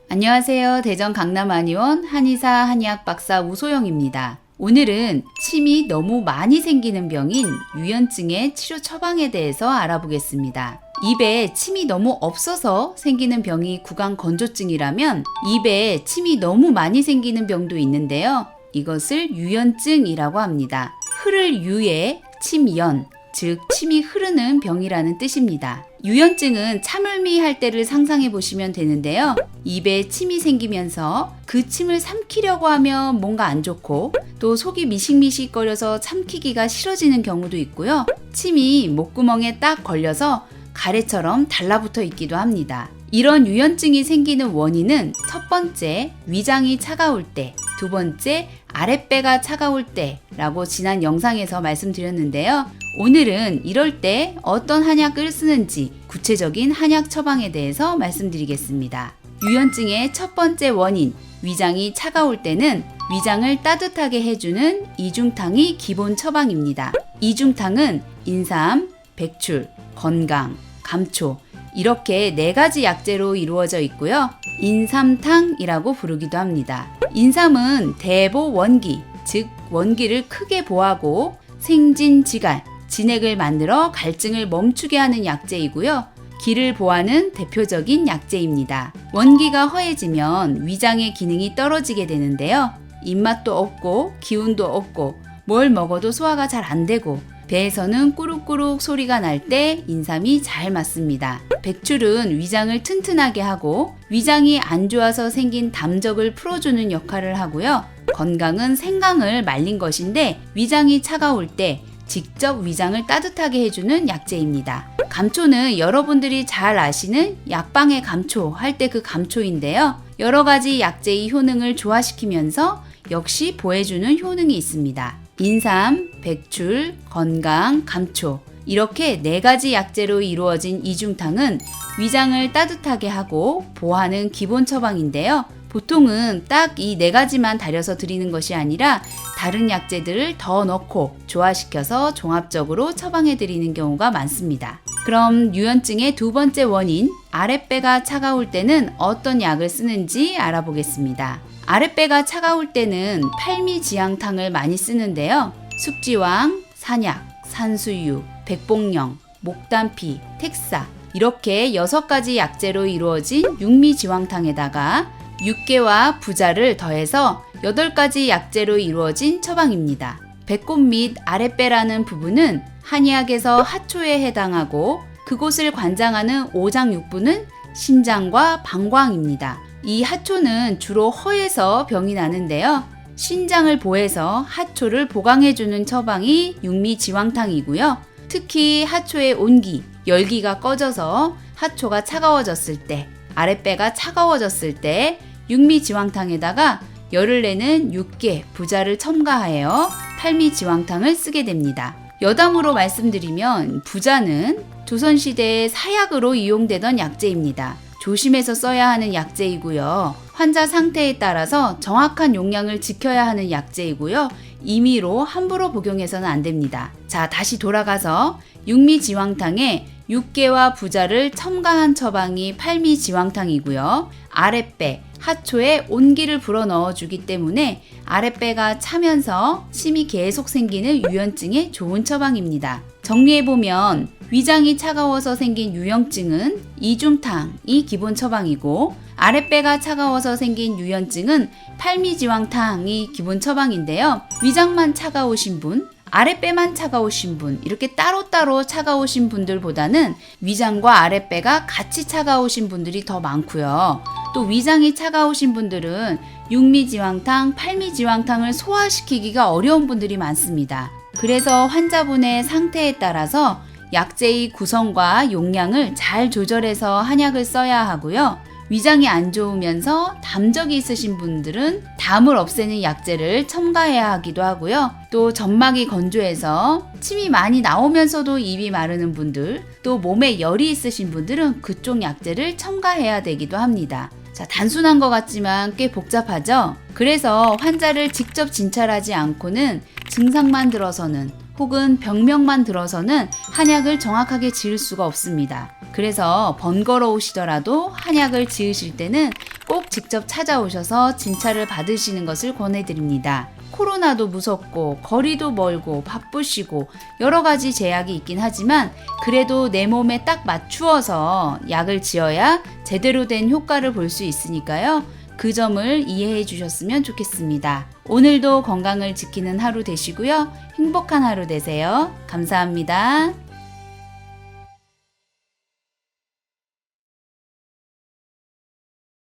안녕하세요. 대전 강남 한의원 한의사 한의학 박사 우소영입니다. 오늘은 침이 너무 많이 생기는 병인 유연증의 치료 처방에 대해서 알아보겠습니다. 입에 침이 너무 없어서 생기는 병이 구강건조증이라면 입에 침이 너무 많이 생기는 병도 있는데요. 이것을 유연증이라고 합니다. 흐를 유에 침연, 즉 침이 흐르는 병이라는 뜻입니다. 유연증은 참을미 할 때를 상상해 보시면 되는데요. 입에 침이 생기면서 그 침을 삼키려고 하면 뭔가 안 좋고 또 속이 미식미식거려서 참키기가 싫어지는 경우도 있고요. 침이 목구멍에 딱 걸려서 가래처럼 달라붙어 있기도 합니다. 이런 유연증이 생기는 원인은 첫 번째, 위장이 차가울 때, 두 번째, 아랫배가 차가울 때라고 지난 영상에서 말씀드렸는데요. 오늘은 이럴 때 어떤 한약을 쓰는지 구체적인 한약 처방에 대해서 말씀드리겠습니다. 유연증의 첫 번째 원인, 위장이 차가울 때는 위장을 따뜻하게 해주는 이중탕이 기본 처방입니다. 이중탕은 인삼, 백출, 건강, 감초 이렇게 4가지 약재로 이루어져 있고요. 인삼탕이라고 부르기도 합니다. 인삼은 대보 원기, 즉 원기를 크게 보하고 생진지갈, 진액을 만들어 갈증을 멈추게 하는 약재이고요. 기를 보하는 대표적인 약재입니다. 원기가 허해지면 위장의 기능이 떨어지게 되는데요. 입맛도 없고 기운도 없고 뭘 먹어도 소화가 잘 안 되고 배에서는 꾸룩꾸룩 소리가 날 때 인삼이 잘 맞습니다. 백출은 위장을 튼튼하게 하고 위장이 안 좋아서 생긴 담적을 풀어주는 역할을 하고요. 건강은 생강을 말린 것인데 위장이 차가울 때 직접 위장을 따뜻하게 해주는 약재입니다. 감초는 여러분들이 잘 아시는 약방의 감초 할 때 그 감초인데요. 여러 가지 약재의 효능을 조화시키면서 역시 보해주는 효능이 있습니다. 인삼, 백출, 건강, 감초 이렇게 4가지 약재로 이루어진 이중탕은 위장을 따뜻하게 하고 보하는 기본 처방인데요. 보통은 딱 이 4가지만 달여서 드리는 것이 아니라 다른 약재들을 더 넣고 조화시켜서 종합적으로 처방해 드리는 경우가 많습니다. 그럼 유연증의 두 번째 원인, 아랫배가 차가울 때는 어떤 약을 쓰는지 알아보겠습니다. 아랫배가 차가울 때는 팔미지향탕을 많이 쓰는데요. 숙지왕, 산약, 산수유, 백봉령, 목단피, 택사 이렇게 6가지 약재로 이루어진 육미지황탕에다가 육개와 부자를 더해서 8가지 약재로 이루어진 처방입니다. 배꼽 및 아랫배라는 부분은 한의학에서 하초에 해당하고 그곳을 관장하는 오장육부는 신장과 방광입니다. 이 하초는 주로 허에서 병이 나는데요. 신장을 보해서 하초를 보강해주는 처방이 육미지황탕이고요. 특히 하초의 온기, 열기가 꺼져서 하초가 차가워졌을 때, 아랫배가 차가워졌을 때 육미지황탕에다가 열을 내는 육개, 부자를 첨가하여 팔미지황탕을 쓰게 됩니다. 여담으로 말씀드리면 부자는 조선시대의 사약으로 이용되던 약재입니다. 조심해서 써야 하는 약재이고요. 환자 상태에 따라서 정확한 용량을 지켜야 하는 약재이고요. 임의로 함부로 복용해서는 안 됩니다. 자, 다시 돌아가서 육미지황탕에 육개와 부자를 첨가한 처방이 팔미지황탕이고요. 아랫배, 하초에 온기를 불어 넣어주기 때문에 아랫배가 차면서 침이 계속 생기는 유연증에 좋은 처방입니다. 정리해보면 위장이 차가워서 생긴 유연증은 이중탕이 기본 처방이고 아랫배가 차가워서 생긴 유연증은 팔미지황탕이 기본 처방인데요. 위장만 차가우신 분, 아랫배만 차가우신 분 이렇게 따로따로 차가우신 분들보다는 위장과 아랫배가 같이 차가우신 분들이 더 많고요. 또 위장이 차가우신 분들은 육미지황탕, 팔미지황탕을 소화시키기가 어려운 분들이 많습니다. 그래서 환자분의 상태에 따라서 약재의 구성과 용량을 잘 조절해서 한약을 써야 하고요. 위장이 안 좋으면서 담적이 있으신 분들은 담을 없애는 약재를 첨가해야 하기도 하고요. 또 점막이 건조해서 침이 많이 나오면서도 입이 마르는 분들, 또 몸에 열이 있으신 분들은 그쪽 약재를 첨가해야 되기도 합니다. 자, 단순한 것 같지만 꽤 복잡하죠? 그래서 환자를 직접 진찰하지 않고는 증상만 들어서는 혹은 병명만 들어서는 한약을 정확하게 지을 수가 없습니다. 그래서 번거로우시더라도 한약을 지으실 때는 꼭 직접 찾아오셔서 진찰을 받으시는 것을 권해드립니다. 코로나도 무섭고 거리도 멀고 바쁘시고 여러 가지 제약이 있긴 하지만 그래도 내 몸에 딱 맞추어서 약을 지어야 제대로 된 효과를 볼 수 있으니까요. 그 점을 이해해 주셨으면 좋겠습니다. 오늘도 건강을 지키는 하루 되시고요. 행복한 하루 되세요. 감사합니다.